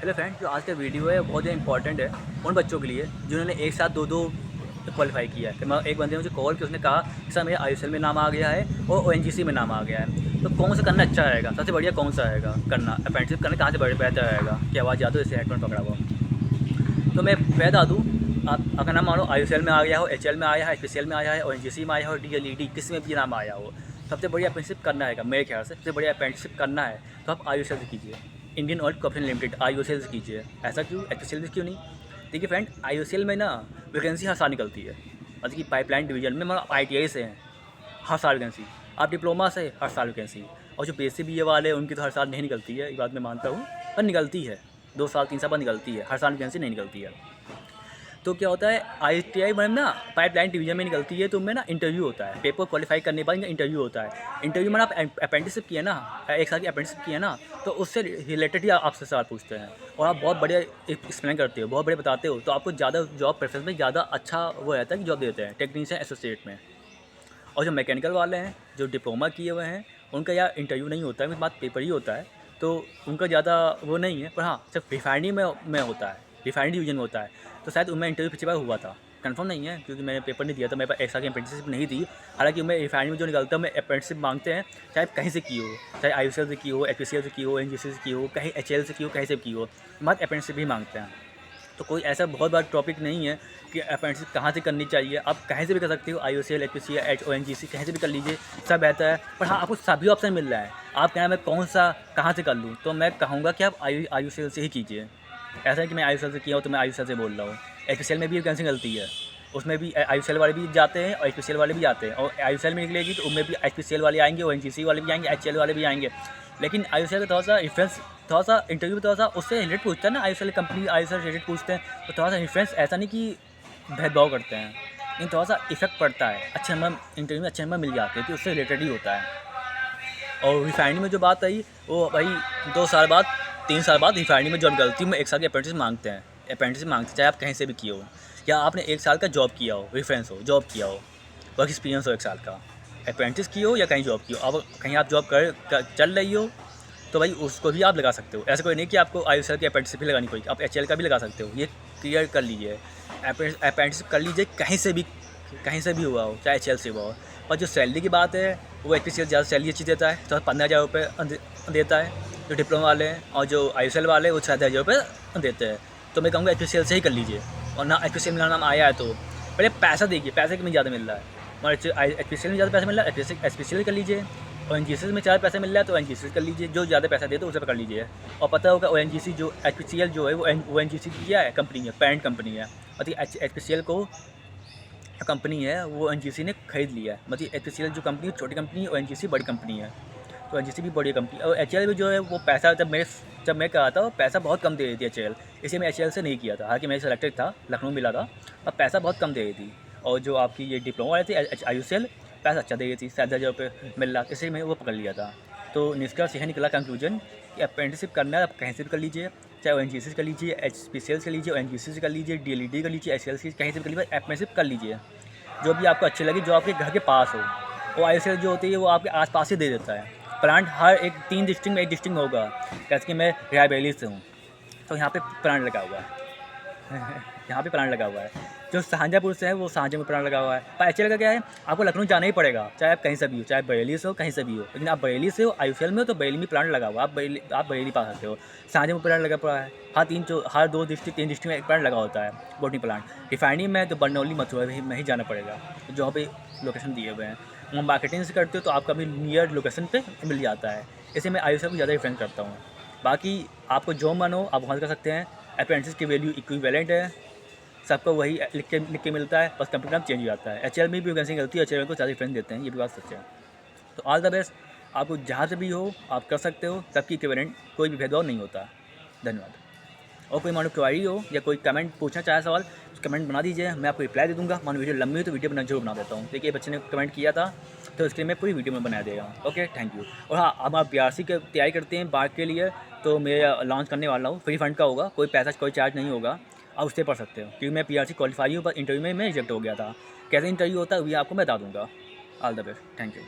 Hello friend, जो आज का वीडियो है बहुत ही इंपॉर्टेंट है उन बच्चों के लिए जिन्होंने एक साथ दो दो क्वालिफाई किया है। मैं एक बंदे ने मुझे कॉल किया, उसने कहा कि सर मेरा आईयूसीएल में नाम आ गया है और ओएनजीसी में नाम आ गया है, तो कौन सा करना अच्छा रहेगा, सबसे बढ़िया कौन सा रहेगा करना, अप्रेंटिसशिप करना कहाँ से बेहतर रहेगा। कि आवाज़ याद हो जैसे हेडफोन पकड़ा हुआ। तो मैं बता दूँ, आप अगर नाम मानो आईयूसीएल में आ गया हो, एचएल में आया है, एचपीसीएल में आया है, ओएनजीसी में आया हो, डीएलईडी किसी में भी नाम आया हो, सबसे बढ़िया अप्रेंटिसशिप करना है मेरे ख्याल से। सबसे बढ़िया अप्रेंटिसशिप करना है तो आप आईयूसीएल से कीजिए, Indian oil corporation limited IUCL से कीजिए। ऐसा क्यों, एचपीसीएल से क्यों नहीं? देखिए फ्रेंड, आईयूसीएल में ना वैकेंसी हर साल निकलती है, मतलब कि पाइपलाइन डिवीजन में मतलब आईटीआई से हैं हर साल वैकेंसी, आप डिप्लोमा से हर साल वैकेंसी। और जो बेसी बीए वाले हैं उनकी तो हर साल नहीं निकलती है, ये बात मैं मानता हूँ, पर निकलती है 2 साल 3 साल बाद निकलती है, हर साल वैकेंसी नहीं निकलती है। तो क्या होता है, आईटीआई में ना पाइपलाइन डिवीजन में निकलती है, तो उनमें ना इंटरव्यू होता है, पेपर क्वालिफाई करने के बाद इनका इंटरव्यू होता है। इंटरव्यू में आप अप्रेंटिसशिप किए ना, 1 साल की अप्रेंटिसशिप किए ना, तो उससे रिलेटेड ही आपसे सवाल पूछते हैं और आप बहुत बढ़िया एक्सप्लेन करते हो, बहुत बढ़िया बताते हो, तो आपको ज़्यादा जॉब प्रेफरेंस में ज़्यादा अच्छा वो रहता है कि जॉब देते हैं टेक्नीशियन एसोसिएट में। और जो मैकेनिकल वाले हैं, जो डिप्लोमा किए हुए हैं, उनका यार इंटरव्यू नहीं होता है, मेरी बात पेपर ही होता है, तो उनका ज़्यादा वो नहीं है। पर हाँ, सिर्फ रिफाइनरी में होता है, रिफाइनरी डिवीजन में होता है, तो शायद उनमें इंटरव्यू पिछली बार हुआ था, कंफर्म नहीं है क्योंकि मैंने पेपर नहीं दिया था, मेरे पास 1 साल की अप्रेंटिसशिप नहीं थी। हालांकि मैं रिफाइनरी में जो निकलता है मैं अप्रेंटिसशिप मांगते हैं, चाहे कहीं से की हो, चाहे आईयूसीएल से की हो, एचपीसीएल से की हो, एनजीसी से की हो, कहीं एचएल से की हो, कहीं से की हो, बात अप्रेंटिसशिप ही मांगते हैं। तो कोई ऐसा बहुत बड़ा टॉपिक नहीं है कि अप्रेंटिसशिप कहाँ से करनी चाहिए, आप कहीं से भी कर सकते हो, आईयूसीएल, एचपीसीएल, ओएनजीसी कहीं से भी कर लीजिए, सब बेहतर है। पर हाँ, आपको सभी ऑप्शन मिल रहा है, आप कहना मैं कौन सा कहाँ से कर लूँ, तो मैं कहूँगा कि आप आईयूसीएल से ही कीजिए। ऐसा है कि मैं आईयूसीएल से किया हूँ तो मैं आईयूसीएल से बोल रहा हूँ। एचपीसीएल में भी वैकेंसी निकलती है, उसमें भी आईयूसीएल वाले भी जाते हैं और एचपीसीएल वाले भी आते हैं, और आईयूसीएल में निकलेगी तो उनमें भी एचपीसीएल वाले आएंगे, ओएनजीसी वाले भी आएंगे, एचएल वाले भी आएंगे। लेकिन आईयूसीएल का थोड़ा सा रेफरेंस, थोड़ा सा इंटरव्यू में थोड़ा सा उससे रिलेटेड पूछता है ना, आईयूसीएल कंपनी आईयूसीएल रिलेटेड पूछते हैं, तो थोड़ा सा रेफरेंस, ऐसा नहीं कि भेदभाव करते हैं, लेकिन थोड़ा सा इफेक्ट पड़ता है, अच्छे नंबर इंटरव्यू में अच्छे नंबर मिल जाते हैं कि उससे रिलेटेड ही होता है। और रिफाइनरी में जो बात आई, वो भाई 2 साल बाद 3 साल बाद रिफाइनरी में जॉब गलती में 1 साल की अप्रेंटिस मांगते हैं, अप्रेंटिस मांगते हैं, चाहे आप कहीं से भी किए हो, या आपने 1 साल का जॉब किया हो, रेफरेंस हो, जॉब किया हो, वर्क एक्सपीरियंस हो 1 साल का, अप्रेंटिस की हो या कहीं जॉब की हो, अब कहीं आप जॉब कर चल रही हो तो भाई उसको भी आप लगा सकते हो। ऐसा कोई नहीं कि आपको आईयूसीएल की अप्रेंटिसशिप भी लगानी पड़ेगी, आप एचएल का भी लगा सकते हो, ये क्लियर कर लीजिए। अप्रेंटिसशिप कर लीजिए, कहीं से भी हुआ हो, चाहे एचएल से हुआ हो। और जो सैलरी की बात है, वो एचपीसीएल ज़्यादा सैलरी अच्छी देता है, तो 15,000 रुपये देता है जो डिप्लोमा वाले हैं, और जो आईयूसीएल वाले हैं वो 7,000 रुपये देते हैं। तो मैं कहूँगा एचपीसीएल से ही कर लीजिए, और ना एचपीसीएल में नाम आया है तो पहले पैसा देखिए, पैसे कितने ज़्यादा मिल रहा है, और एचपीसीएल में ज़्यादा पैसा मिल रहा है एचपीसीएल कर लीजिए, और एनजीसी में ज़्यादा पैसा मिल रहा है तो एनजीसी कर लीजिए, जो ज़्यादा पैसा देते उसे कर लीजिए। और पता होगा ओएनजीसी जो एचपीसीएल जो है वो एनजीसी की क्या है, कंपनी है, पेरेंट कंपनी है, मतलब एचपीसीएल को कंपनी है वो एनजीसी ने खरीद लिया है, मतलब एचपीसीएल जो कंपनी है छोटी कंपनी है और एनजीसी बड़ी कंपनी है, तो एनजीसी भी बड़ी कंपनी। और एचएल भी जो है वो पैसा जब मैं कहा था वो पैसा बहुत कम दे रही थी एचएल, इसलिए मैं एचएल से नहीं किया था, हालांकि मैं सेलेक्टेड था, लखनऊ मिला था, और पैसा बहुत कम दे रही थी। और जो आपकी ये डिप्लोमा वाले थे आईयूसीएल, पैसा अच्छा दे रही थी, 7,000 रुपये मिल रहा, इसलिए मैं वो पकड़ लिया था। तो निष्कर्ष यह निकला कंक्लूजन कि अप्रेंटिसशिप करना है आप कहीं से भी कर लीजिए, चाहे ओएनजीसी से कर लीजिए, एचपीसीएल से लीजिए, ओएनजीसी से कर लीजिए, डीएलईडी कर लीजिए, एचएल से कहीं से भी कर लीजिए, अप्रेंटिसशिप कर लीजिए जो भी आपको अच्छी लगे, जो आपके घर के पास हो। और आईयूसीएल जो होती है वो आपके आसपास ही दे देता है, प्लांट हर एक 3 डिस्ट्रिक्ट में 1 डिस्ट्रिक्ट में होगा। जैसे कि मैं रायबरेली से हूँ तो यहाँ पे प्लांट लगा हुआ है यहाँ पे प्लांट लगा हुआ है, जो शाहजहाँपुर से है वो शाहजहाँ में प्लांट लगा हुआ है। पर एचएल का क्या है, आपको लखनऊ जाना ही पड़ेगा, चाहे आप कहीं से भी हो, चाहे बरेली से हो, कहीं से भी हो, लेकिन आप बरेली से हो आईयूसीएल में हो तो बरेली में प्लांट लगा हुआ है, आप बरेली पा सकते हो। शाहजहाँ में प्लांट लगा पड़ा है, हर 2 डिस्ट्रिक्ट 3 डिस्ट्रिक्ट में एक प्लांट लगा होता है बोटनी प्लांट। रिफाइनरी में तो बरनौली मथुरा में ही जाना पड़ेगा, जहाँ पे लोकेशन दिए हुए हैं। वहाँ मार्केटिंग से करते हो तो आपका भी नियर लोकेशन पे मिल जाता है, इसलिए मैं आईयूसीएल को ज़्यादा रेफरेंस करता हूँ। बाकी आपको जो मन हो आप वहाँ कर सकते हैं, अप्रेंटिस की वैल्यू इक्विवेलेंट है, सबको वही लिख के मिलता है, बस कंप्यूटर नाम चेंज हो जाता है। एचएल में भी वैकेंसी निकलती है, एचएल को ज़्यादा रेफरेंस देते हैं, ये भी बात सच है। तो ऑल द बेस्ट, आपको जहाँ से भी हो आप कर सकते हो, सबकी इक्विवेलेंट, कोई भी भेदभाव नहीं होता। धन्यवाद। और कोई मानो क्वारी हो या कोई कमेंट पूछना चाहे सवाल, तो कमेंट बना दीजिए, मैं आपको रिप्लाई दे दूँगा। मानो वीडियो लंबी हो तो वीडियो बना जरूर बना देता हूँ, देखिए बच्चे ने कमेंट किया था तो उसके लिए मैं पूरी वीडियो में बना देगा। Okay, thank you. और हाँ, हम आप बीआरसी की तैयारी करते हैं बाढ़ के लिए, तो मैं लॉन्च करने वाला हूँ, फ्री फंड का होगा, कोई पैसा कोई चार्ज नहीं होगा, आप उससे पढ़ सकते हो। क्योंकि मैं पीआरसी क्वालिफाई हूँ, पर इंटरव्यू में मैं रिजेक्ट हो गया था, कैसे इंटरव्यू होता है वो भी आपको मैं बता दूँगा। All the best, thank you.